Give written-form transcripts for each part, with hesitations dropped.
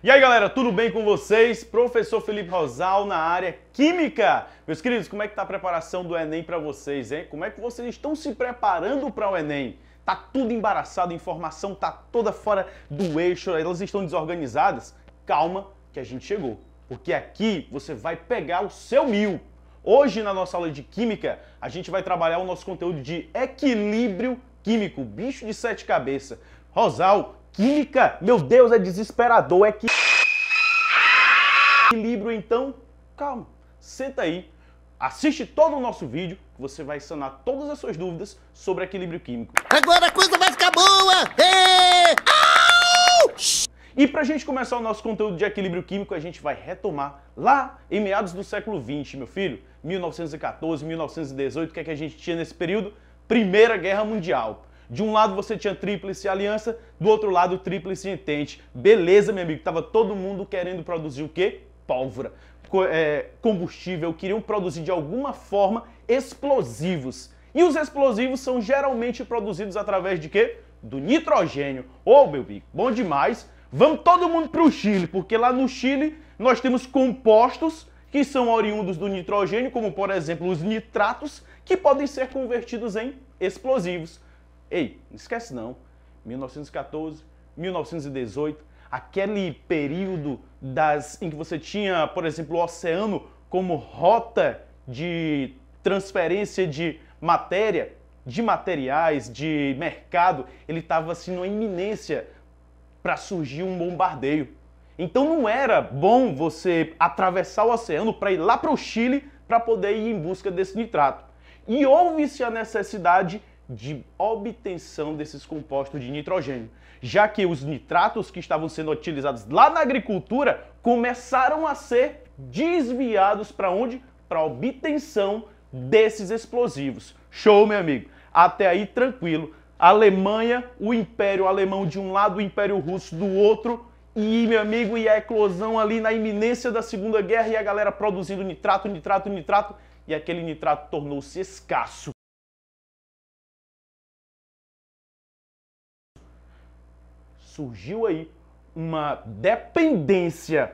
E aí galera, tudo bem com vocês? Professor Felipe Rosal na área Química. Meus queridos, como é que tá a preparação do Enem para vocês, hein? Como é que vocês estão se preparando para o Enem? Tá tudo embaraçado, a informação tá toda fora do eixo, elas estão desorganizadas? Calma que a gente chegou, porque aqui você vai pegar o seu 1000. Hoje na nossa aula de Química, a gente vai trabalhar o nosso conteúdo de equilíbrio químico, bicho de 7 cabeças. Rosal, Química, meu Deus, é desesperador, equilíbrio, então, calma, senta aí, assiste todo o nosso vídeo, que você vai sanar todas as suas dúvidas sobre equilíbrio químico. Agora a coisa vai ficar boa! E pra gente começar o nosso conteúdo de equilíbrio químico, a gente vai retomar lá em meados do século XX, meu filho, 1914, 1918, o que é que a gente tinha nesse período? Primeira Guerra Mundial. De um lado você tinha Tríplice Aliança, do outro lado Tríplice Entente. Beleza, meu amigo? Tava todo mundo querendo produzir o quê? Pólvora, combustível, queriam produzir de alguma forma explosivos. E os explosivos são geralmente produzidos através de quê? Do nitrogênio. Ô, meu amigo, bom demais. Vamos todo mundo para o Chile, porque lá no Chile nós temos compostos que são oriundos do nitrogênio, como por exemplo os nitratos, que podem ser convertidos em explosivos. Ei, não esquece não, 1914, 1918, aquele período em que você tinha, por exemplo, o oceano como rota de transferência de matéria, de materiais, de mercado, ele estava assim numa iminência para surgir um bombardeio. Então não era bom você atravessar o oceano para ir lá para o Chile para poder ir em busca desse nitrato. E houve-se a necessidade de obtenção desses compostos de nitrogênio, já que os nitratos que estavam sendo utilizados lá na agricultura começaram a ser desviados para onde? Para a obtenção desses explosivos. Show, meu amigo? Até aí tranquilo. A Alemanha, o Império Alemão de um lado, o Império Russo do outro, e, meu amigo, e a eclosão ali na iminência da Segunda Guerra e a galera produzindo nitrato, e aquele nitrato tornou-se escasso. Surgiu aí uma dependência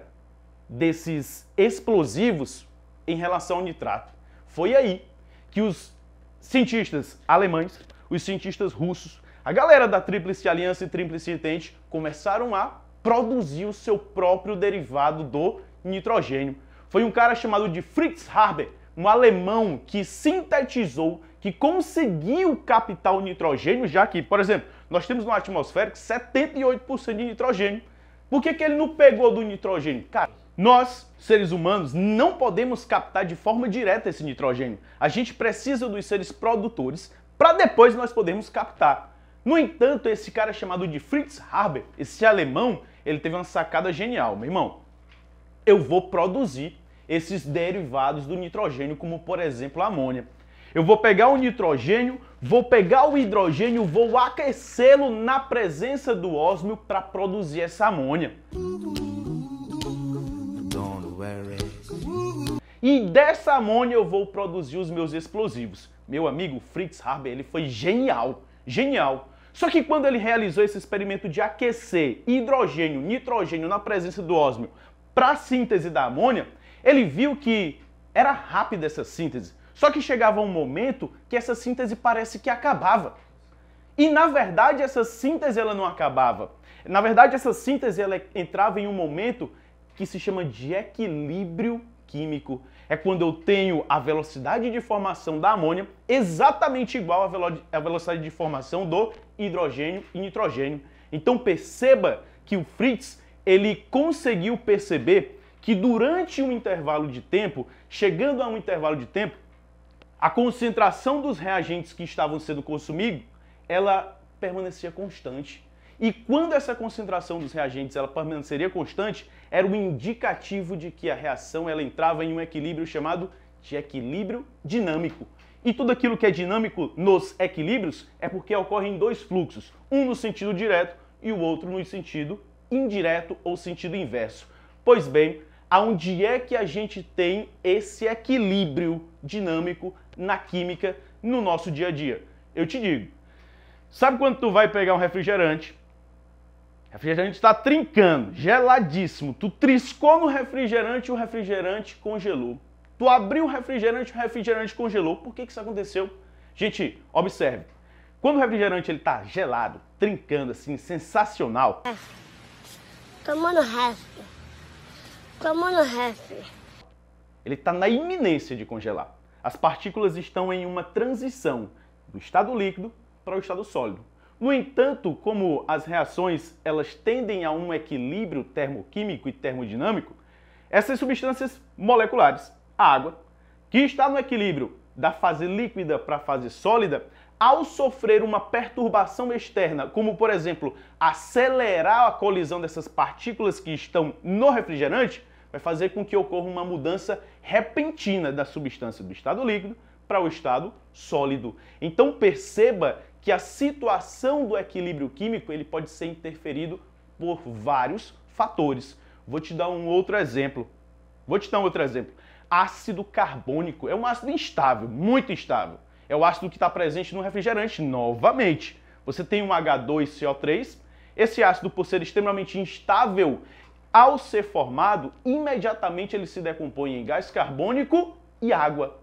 desses explosivos em relação ao nitrato. Foi aí que os cientistas alemães, os cientistas russos, a galera da Tríplice Aliança e Tríplice Entente começaram a produzir o seu próprio derivado do nitrogênio. Foi um cara chamado de Fritz Haber, um alemão que sintetizou, que conseguiu captar o nitrogênio, já que, por exemplo, nós temos no atmosférico 78% de nitrogênio. Por que ele não pegou do nitrogênio? Cara, nós, seres humanos, não podemos captar de forma direta esse nitrogênio. A gente precisa dos seres produtores para depois nós podermos captar. No entanto, esse cara chamado de Fritz Haber, esse alemão, ele teve uma sacada genial. Meu irmão, eu vou produzir esses derivados do nitrogênio, como por exemplo a amônia. Eu vou pegar o nitrogênio, vou pegar o hidrogênio, vou aquecê-lo na presença do ósmio para produzir essa amônia. E dessa amônia eu vou produzir os meus explosivos. Meu amigo Fritz Haber, ele foi genial, genial. Só que quando ele realizou esse experimento de aquecer hidrogênio, nitrogênio na presença do ósmio para a síntese da amônia, ele viu que era rápida essa síntese. Só que chegava um momento que essa síntese parece que acabava. E na verdade essa síntese ela não acabava. Na verdade essa síntese ela entrava em um momento que se chama de equilíbrio químico. É quando eu tenho a velocidade de formação da amônia exatamente igual à velocidade de formação do hidrogênio e nitrogênio. Então perceba que o Fritz, ele conseguiu perceber que durante um intervalo de tempo, chegando a um intervalo de tempo, a concentração dos reagentes que estavam sendo consumidos, ela permanecia constante. E quando essa concentração dos reagentes ela permaneceria constante, era um indicativo de que a reação ela entrava em um equilíbrio chamado de equilíbrio dinâmico. E tudo aquilo que é dinâmico nos equilíbrios é porque ocorrem dois fluxos, um no sentido direto e o outro no sentido indireto ou sentido inverso. Pois bem, aonde é que a gente tem esse equilíbrio dinâmico na química no nosso dia a dia? Eu te digo, sabe quando tu vai pegar um refrigerante, O refrigerante está trincando, geladíssimo. Tu triscou no refrigerante e o refrigerante congelou. Tu abriu o refrigerante congelou. Por que isso aconteceu? Gente, observe. Quando o refrigerante ele tá gelado, trincando assim, sensacional. Tomando refri. Tomando refri. Ele está na iminência de congelar. As partículas estão em uma transição do estado líquido para o estado sólido. No entanto, como as reações elas tendem a um equilíbrio termoquímico e termodinâmico, essas substâncias moleculares, a água, que está no equilíbrio da fase líquida para a fase sólida, ao sofrer uma perturbação externa, como por exemplo, acelerar a colisão dessas partículas que estão no refrigerante, vai fazer com que ocorra uma mudança repentina da substância do estado líquido para o estado sólido. Então perceba que a situação do equilíbrio químico ele pode ser interferido por vários fatores. Vou te dar um outro exemplo. Ácido carbônico é um ácido instável, muito instável. É o ácido que está presente no refrigerante novamente. Você tem um H2CO3. Esse ácido, por ser extremamente instável, ao ser formado, imediatamente ele se decompõe em gás carbônico e água.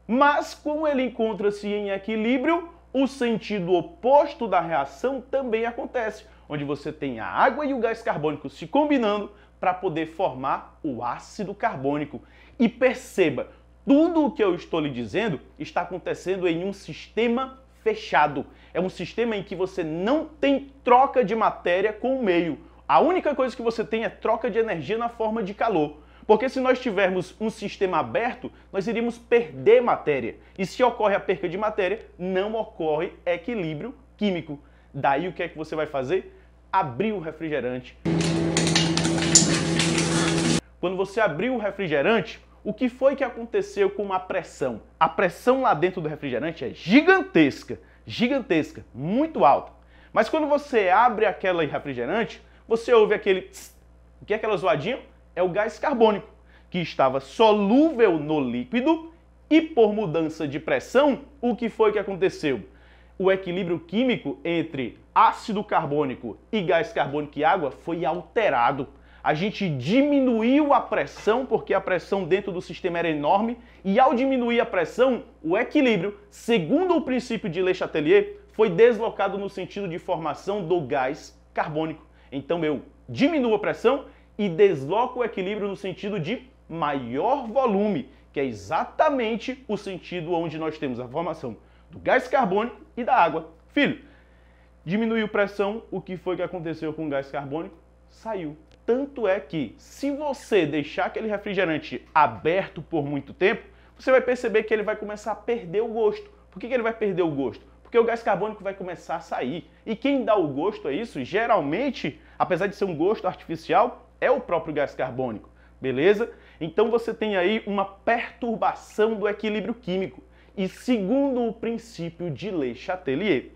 Mas, como ele encontra-se em equilíbrio, o sentido oposto da reação também acontece, onde você tem a água e o gás carbônico se combinando para poder formar o ácido carbônico. E perceba, tudo o que eu estou lhe dizendo está acontecendo em um sistema fechado. É um sistema em que você não tem troca de matéria com o meio. A única coisa que você tem é troca de energia na forma de calor. Porque se nós tivermos um sistema aberto, nós iríamos perder matéria. E se ocorre a perca de matéria, não ocorre equilíbrio químico. Daí o que é que você vai fazer? Abrir o refrigerante. Quando você abriu o refrigerante, o que foi que aconteceu com a pressão? A pressão lá dentro do refrigerante é gigantesca, muito alta. Mas quando você abre aquele refrigerante, você ouve aquele tss. O que é aquela zoadinha? É o gás carbônico, que estava solúvel no líquido e por mudança de pressão, o que foi que aconteceu? O equilíbrio químico entre ácido carbônico e gás carbônico e água foi alterado. A gente diminuiu a pressão, porque a pressão dentro do sistema era enorme, e ao diminuir a pressão, o equilíbrio, segundo o princípio de Le Chatelier, foi deslocado no sentido de formação do gás carbônico. Então eu diminuo a pressão e desloco o equilíbrio no sentido de maior volume, que é exatamente o sentido onde nós temos a formação do gás carbônico e da água. Filho, diminuiu a pressão, o que foi que aconteceu com o gás carbônico? Saiu. Tanto é que, se você deixar aquele refrigerante aberto por muito tempo, você vai perceber que ele vai começar a perder o gosto. Por que ele vai perder o gosto? Porque o gás carbônico vai começar a sair. E quem dá o gosto a isso, geralmente, apesar de ser um gosto artificial, é o próprio gás carbônico. Beleza? Então você tem aí uma perturbação do equilíbrio químico. E segundo o princípio de Le Chatelier,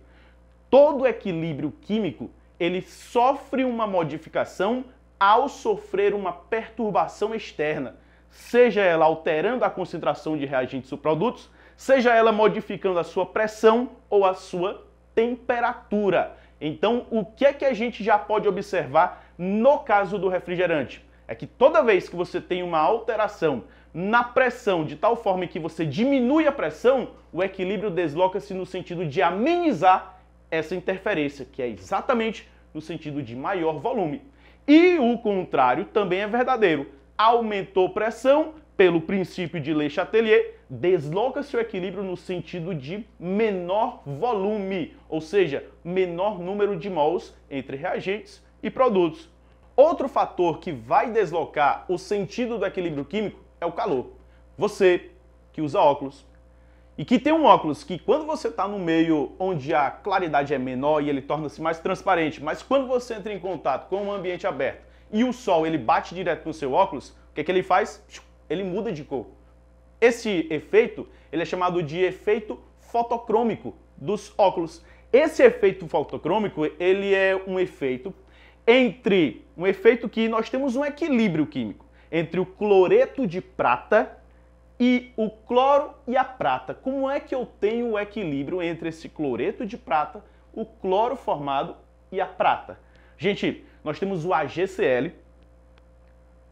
todo equilíbrio químico ele sofre uma modificação ao sofrer uma perturbação externa, seja ela alterando a concentração de reagentes ou produtos, seja ela modificando a sua pressão ou a sua temperatura. Então, o que é que a gente já pode observar no caso do refrigerante? É que toda vez que você tem uma alteração na pressão de tal forma que você diminui a pressão, o equilíbrio desloca-se no sentido de amenizar essa interferência, que é exatamente no sentido de maior volume. E o contrário também é verdadeiro. Aumentou pressão, pelo princípio de Le Chatelier, desloca-se o equilíbrio no sentido de menor volume, ou seja, menor número de mols entre reagentes e produtos. Outro fator que vai deslocar o sentido do equilíbrio químico é o calor. Você que usa óculos e que tem um óculos que quando você está no meio onde a claridade é menor e ele torna-se mais transparente, mas quando você entra em contato com um ambiente aberto e o sol ele bate direto no seu óculos, o que é que ele faz? Ele muda de cor. Esse efeito ele é chamado de efeito fotocrômico dos óculos. Esse efeito fotocrômico ele é um efeito que nós temos um equilíbrio químico entre o cloreto de prata e o cloro e a prata. Como é que eu tenho o equilíbrio entre esse cloreto de prata, o cloro formado e a prata? Gente, nós temos o AgCl,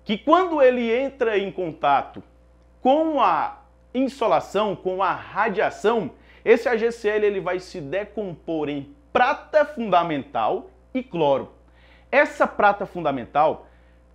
que quando ele entra em contato com a insolação, com a radiação, esse AgCl ele vai se decompor em prata fundamental e cloro. Essa prata fundamental,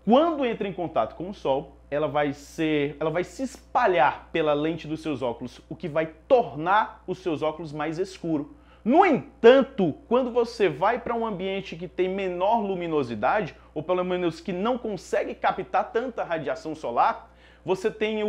quando entra em contato com o Sol, ela vai se espalhar pela lente dos seus óculos, o que vai tornar os seus óculos mais escuros. No entanto, quando você vai para um ambiente que tem menor luminosidade, ou pelo menos que não consegue captar tanta radiação solar, você tem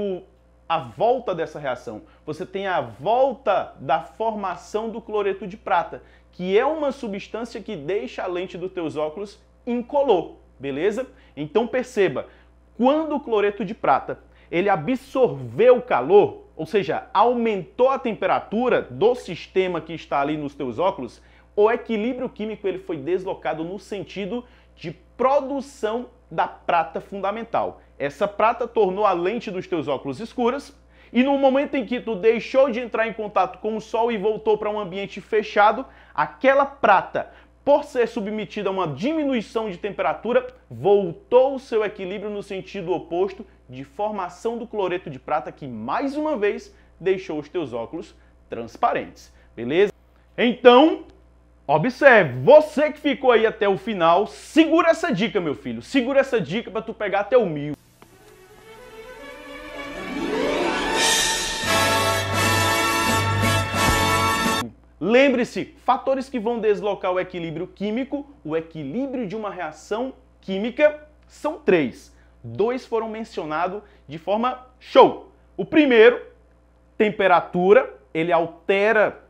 a volta dessa reação. Você tem a volta da formação do cloreto de prata, que é uma substância que deixa a lente dos teus óculos incolor, beleza? Então perceba, quando o cloreto de prata ele absorveu o calor, ou seja, aumentou a temperatura do sistema que está ali nos teus óculos, o equilíbrio químico ele foi deslocado no sentido de produção da prata fundamental. Essa prata tornou a lente dos teus óculos escuras e no momento em que tu deixou de entrar em contato com o Sol e voltou para um ambiente fechado, aquela prata, por ser submetida a uma diminuição de temperatura, voltou o seu equilíbrio no sentido oposto de formação do cloreto de prata que, mais uma vez, deixou os teus óculos transparentes. Beleza? Então, observe, você que ficou aí até o final, segura essa dica, meu filho. Segura essa dica para tu pegar até o 1000. Lembre-se, fatores que vão deslocar o equilíbrio químico, o equilíbrio de uma reação química, são 3. 2 foram mencionados de forma show. O primeiro, temperatura, ele altera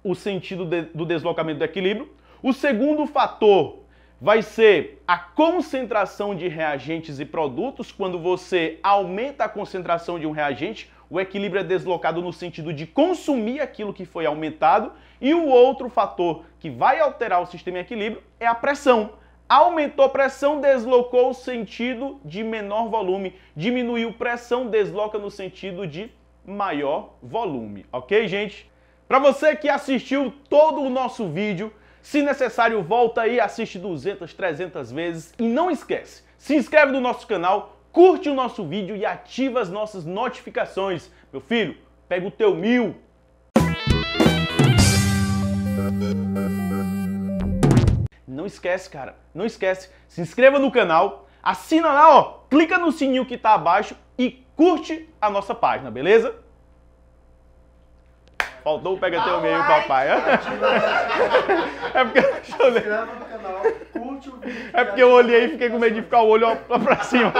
o sentido do deslocamento do equilíbrio. O segundo fator vai ser a concentração de reagentes e produtos. Quando você aumenta a concentração de um reagente, o equilíbrio é deslocado no sentido de consumir aquilo que foi aumentado. E o outro fator que vai alterar o sistema em equilíbrio é a pressão. Aumentou a pressão, deslocou o sentido de menor volume. Diminuiu pressão, desloca no sentido de maior volume. Ok, gente? Para você que assistiu todo o nosso vídeo, se necessário, volta aí, assiste 200, 300 vezes. E não esquece, se inscreve no nosso canal, curte o nosso vídeo e ativa as nossas notificações. Meu filho, pega o teu 1000. Não esquece, cara. Não esquece. Se inscreva no canal, assina lá, ó. Clica no sininho que tá abaixo e curte a nossa página, beleza? Faltou o pega teu meio, papai. É porque, deixa eu ler. É porque eu olhei e fiquei com medo de ficar o olho pra cima.